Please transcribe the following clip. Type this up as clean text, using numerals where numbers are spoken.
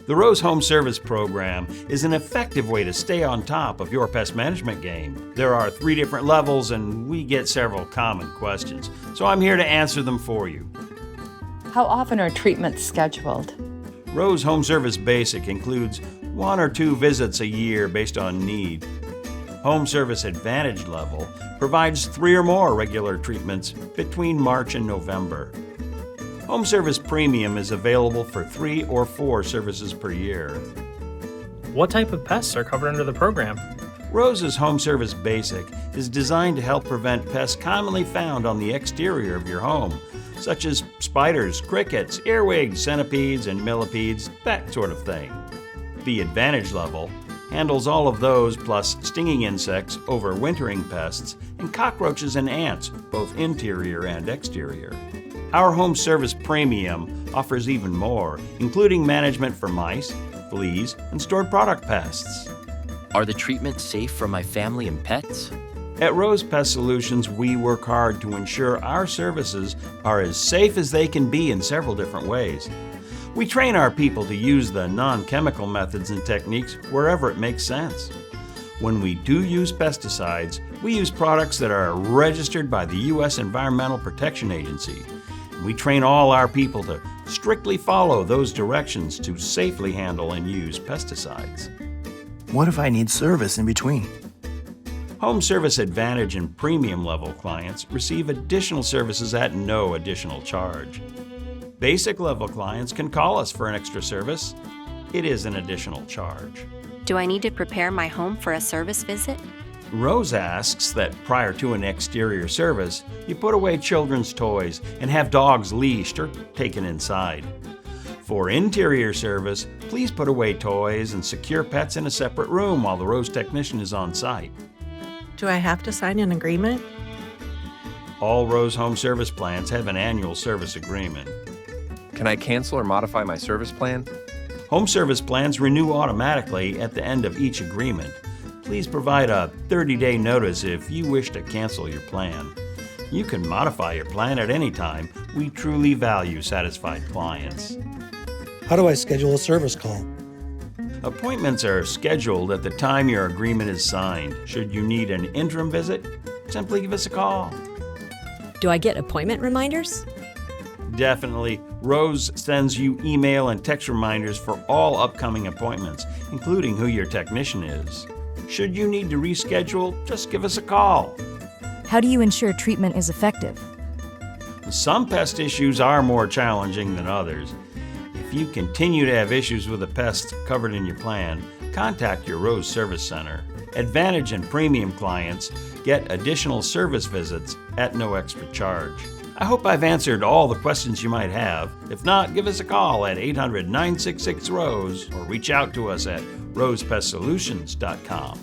The Rose Home Service Program is an effective way to stay on top of your pest management game. There are 3 different levels and we get several common questions, so I'm here to answer them for you. How often are treatments scheduled? Rose Home Service Basic includes 1 or 2 visits a year based on need. Home Service Advantage Level provides 3 or more regular treatments between March and November. Home Service Premium is available for 3 or 4 services per year. What type of pests are covered under the program? Rose's Home Service Basic is designed to help prevent pests commonly found on the exterior of your home, such as spiders, crickets, earwigs, centipedes, and millipedes, that sort of thing. The Advantage Level handles all of those plus stinging insects, overwintering pests, and cockroaches and ants, both interior and exterior. Our Home Service Premium offers even more, including management for mice, fleas, and stored product pests. Are the treatments safe for my family and pets? At Rose Pest Solutions, we work hard to ensure our services are as safe as they can be in several different ways. We train our people to use the non-chemical methods and techniques wherever it makes sense. When we do use pesticides, we use products that are registered by the U.S. Environmental Protection Agency. We train all our people to strictly follow those directions to safely handle and use pesticides. What if I need service in between? Home Service Advantage and Premium level clients receive additional services at no additional charge. Basic level clients can call us for an extra service. It is an additional charge. Do I need to prepare my home for a service visit? Rose asks that prior to an exterior service, you put away children's toys and have dogs leashed or taken inside. For interior service, please put away toys and secure pets in a separate room while the Rose technician is on site. Do I have to sign an agreement? All Rose Home Service plans have an annual service agreement. Can I cancel or modify my service plan? Home service plans renew automatically at the end of each agreement. Please provide a 30-day notice if you wish to cancel your plan. You can modify your plan at any time. We truly value satisfied clients. How do I schedule a service call? Appointments are scheduled at the time your agreement is signed. Should you need an interim visit, simply give us a call. Do I get appointment reminders? Definitely. Rose sends you email and text reminders for all upcoming appointments, including who your technician is. Should you need to reschedule, just give us a call. How do you ensure treatment is effective? Some pest issues are more challenging than others. If you continue to have issues with a pest covered in your plan, contact your Rose Service Center. Advantage and Premium clients get additional service visits at no extra charge. I hope I've answered all the questions you might have. If not, give us a call at 800-966-ROSE or reach out to us at rosepestsolutions.com.